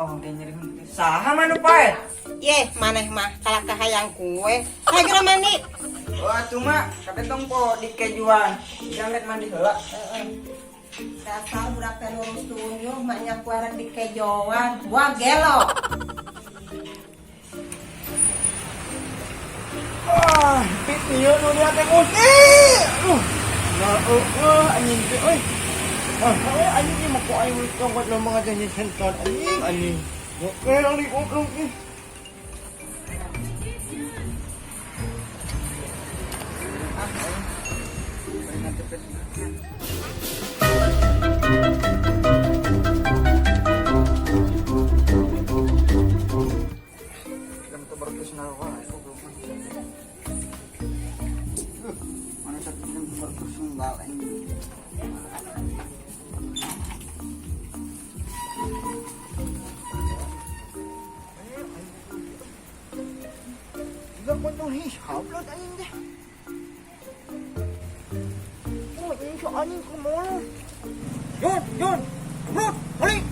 Oh, dia nyeri henteu. Saha manu pae? Ye, maneh mah kalak kahayang kue. Hayu geura mandi. Wah, cuma kadetong po di kejuan. Jangan mandi heula. Dasar budak teh lurus tuyuh maknya kuaran di kejoan. Gua gelo. Ah, pipieu nu dia teh kunci. Nah, anjing teh euy. Anjing ini mau kok aing tongkot lo mga janji senton anjing. Oke, lang di uplong ih. Mana satu jam berkesenggak ini. Gak potong hisap lah anjing deh. Oh, ini so anjing kemana? Yon, Rut, balik.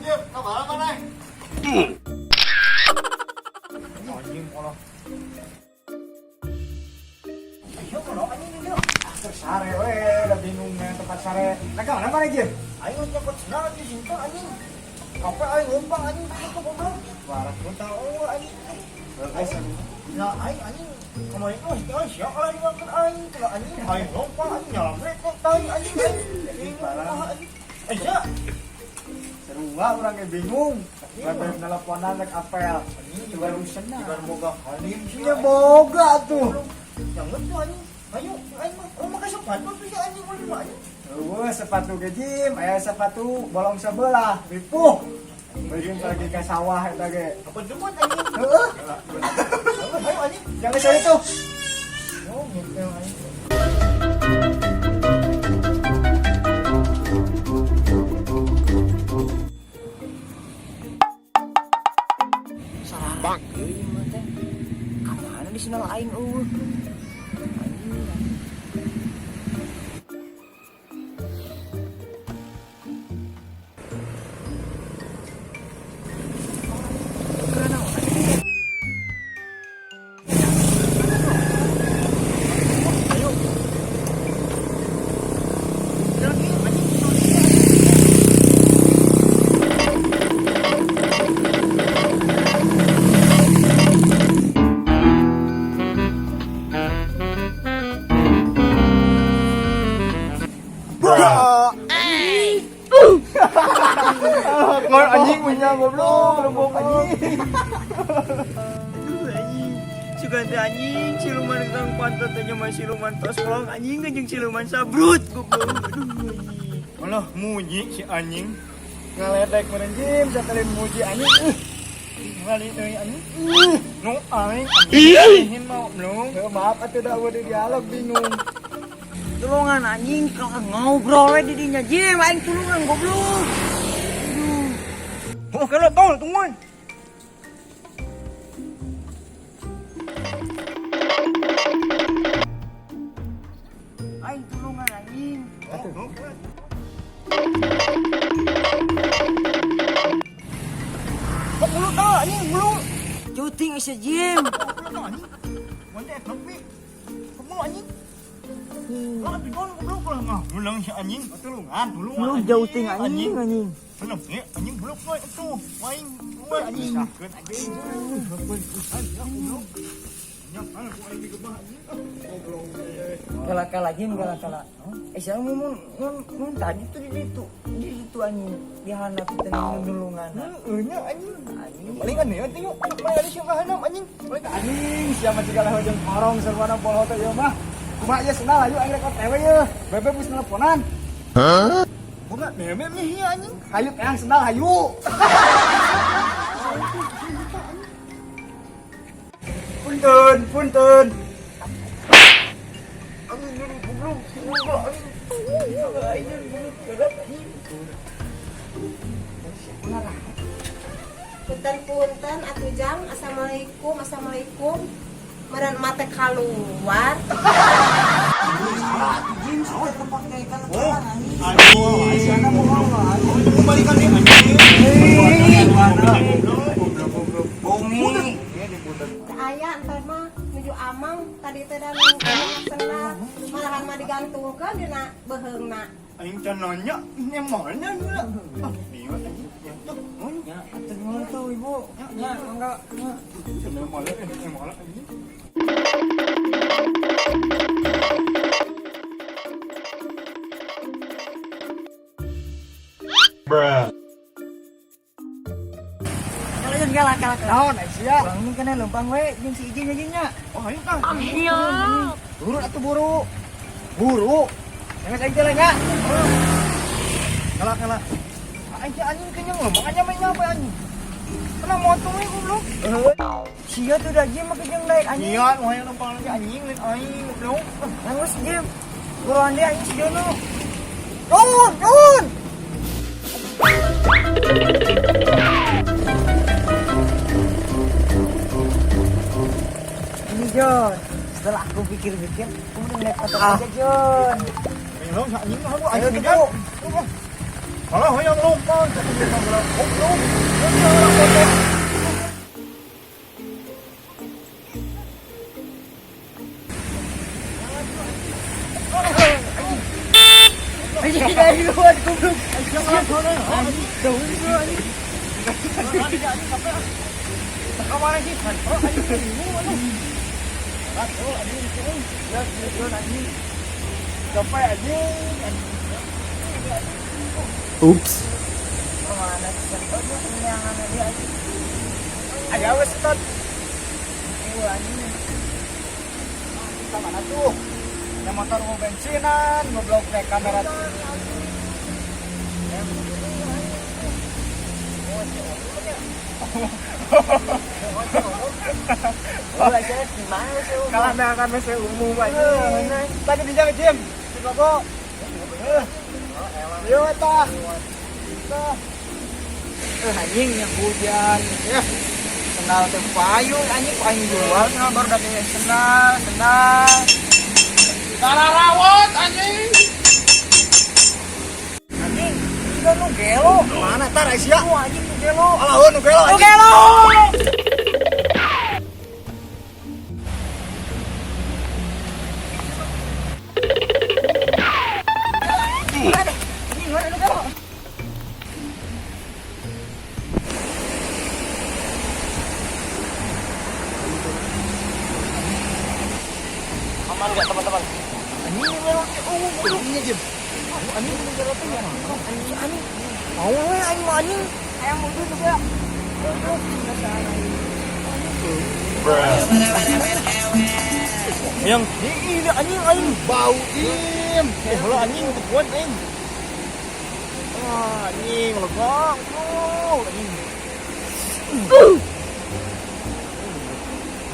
Jep, kemana mana? Anjing kalau. Ayo kalau anjing ini dong. Tersare, udah bingung nih tempat sare. Naga mana aja? Ayo nyokot senang di sini anjing. Apa ayo ngumpang anjing ke goblok? Waras pun tahu anjing. Ya anjing kemarin siapa kalau dimakan anjing kalau anjing ayo ngumpang anjing nyamret kok tai anjing. Ya. Seru banget orangnya bingung. Bapak teleponan naik apel. Coba rusen nah. Bukan boga halim Iya boga tuh. Jangan tuh anjing. Ayo makan sepatu tuh ya anjing mau anjing. Sepatu ke gym, sepatu bolong sebelah, ripuh. Bagi pergi ke sawah eta ge. Apa demot anjing? Heeh. Ayo anjing. Jangan saya itu. Oh, gitu anjing. Bang, ieu mah teh. Ka mana di sana aing eueuh. Kor anjing punya goblok anjing. Aduh anjing. Sugante anjing siluman kang pantot teh mah siluman tos kolong anjing jeung siluman sabrut goblok. Aduh anjing. Malah muji si anjing. Ngaledek meureun gym satalin muji anjing. Kali deui anjing. Nu aing anjing mau belum. Maaf atuh da udah dialog bingung. Tulungan anjing kalau ngobrol we di dinya Jim aing tulungan goblok. Oh, kalau tahu tungguin. Aing tulungan anjing. Kok bulu tahu anjing bulu. Cuting isa Jim. Mana tapi? Kamu anjing. Lah bingung goblok lah mah. Ulang si anjing, tulungan. Lu jauh ting anjing anjing. Belum ya anjing belum poin itu. Main gue anjing. Sakit anjing. Kala-kala Jim kala-kala. Saya mun tadi tuh di situ anjing. Di handap teh nulungan. Nya anjing. Anjing. Paling kan ya tengok mana ada siapa hanam anjing. Paling ka anjing siapa segala hojeng korong sarwana poloh teh ieu mah. Kumaha ieu senal ayo aing rek OTW ye. Bebe geus nelponan. Hah? Bunga mememnya hieu anjing. Hayu teang senal hayu. Punten. Anjing goblok, goblok anjing. Punten atuh jang. Assalamualaikum. Meureun mah teh kaluar. Jim, soalnya terpakai kan Oh. anjing. Aduh, Siapa mau lawan? kembalikan nih anjing. Bumi. Ayah entar mah menuju amang tadi teh dan senang malahan mah digantungkan dina beheungna. Aing can nanya, ini mana nih? Ah, biar anjing. Ya tuh, Ya, terima tuh ibu. Ya, enggak. Ya. Ini malah anjing. Kalian galak naon Aisyah? Bang ini kena lempang we jeung si Ijin nya. Oh, aing kan. Buru atuh buru. Buru. Jangan aing teh enggak. Kalah. Aing teh anjing kenyang loh, makanya main apa anjing. Kena motong we goblok. Sia tuh dah Jim make jeung daek anjing. Niat mau yang numpang lagi anjing lain aing goblok. Nangis Jim. Buruan dia anjing si Jono. Turun. Ini Jon, setelah aku pikir-pikir, aku udah naik motor aja Jon. Ayo anjing aku Ayo anjing tuh. kan. Kalau yang numpang tapi dia bilang goblok. Anjing dari luar goblok. Anjing, jauh itu anjing. Kemana sih? Oh, anjing. Sampai anjing. Oops. Mana sih sebetulnya kenyangan dia anjing. Ayo wes tot. Anjing. Kita mana tuh? Yang motor mau bensinan, goblok naik kamera. Boleh saya gimana sih? Kalah kan masih umum aja. Tadi dijaga Jim. Si Gogo. Yo tah. Anjing yang hujan. Ya. Senal teh payu anjing payu jual senal baru datangnya senal. Salah rawat anjing. Anjing, kita nu gelo. Mana tar Aisyah? Anjing nu gelo. Alah nu gelo. Nu gelo. Aman enggak teman-teman? Anjing nu gelo. Belum ini Jim. Anjing nu gelo teh ya. Anjing. Mau we anjing mah anjing. Aya mudu juga. Yang ini anjing bau im. Kalau anjing kuat im. Wah, anjing legok. Anjing.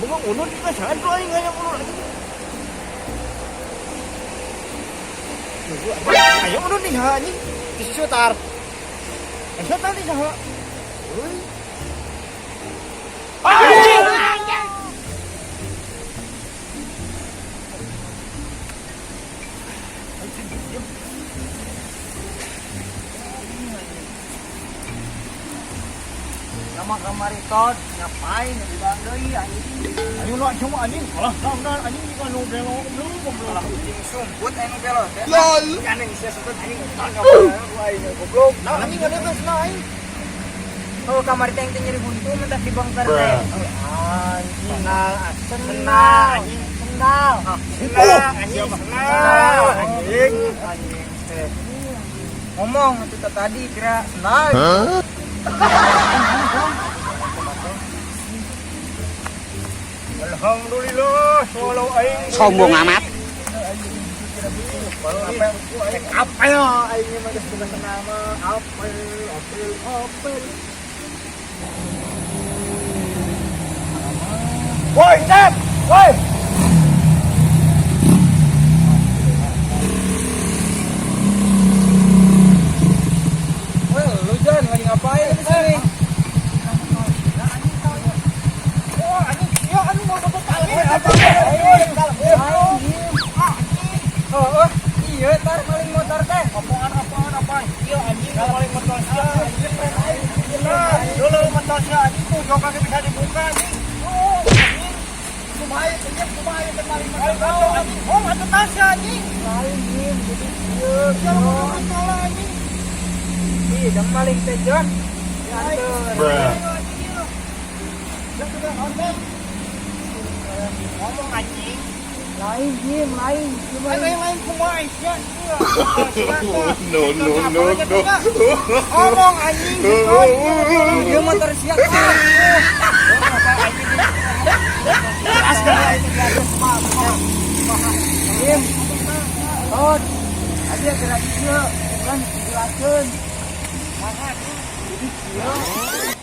Bunga ulun kita jangan tuh anjing kayak ulun anjing. Ayo ulun nih anjing. Disutar. Ayo tadi saha. Anjing. Nama kamari tot ngapain di bandoi anjing. Ayo lo cuma anjing. Alah, nah anjing juga nu gelo belum goblok. Anjing sumput anu gelo teh. Lol. Anjing sia sebut anjing tangkap aing goblok. Nah, anjing ada terus naik. Oh kamari teh teh nyeri buntu mentah di bangkar teh. Anjing Kenal, senal anjing. senal. Senal, anjing. Senal, anjing. Anjing teh. Ngomong itu tadi kira senal. Alhamdulillah, solo aing. Sombong amat. Apa ya aing mah geus bukan nama apel. Woi, Cep. Woi. Weh, lu Jan lagi ngapain di sini? Wah, anjing, ya anjing mau foto tali. Motor kagak bisa dibuka anjing. Oh, anjing. Kumaha teh kumaha teh paling kacau anjing. Oh, atuh tasnya anjing. Lain Jim, jadi ieu. Jangan ngomong salah anjing. Ih, dan maling teh Jon. Diantar. Ya sudah konten. Ngomong anjing. Lain Jim, lain. Cuma Lain kumaha isya. No, no, no, no. Ngomong anjing. dia motor siap. Jim. Oh, ada gerak ieu kan jelaskeun. Jadi ieu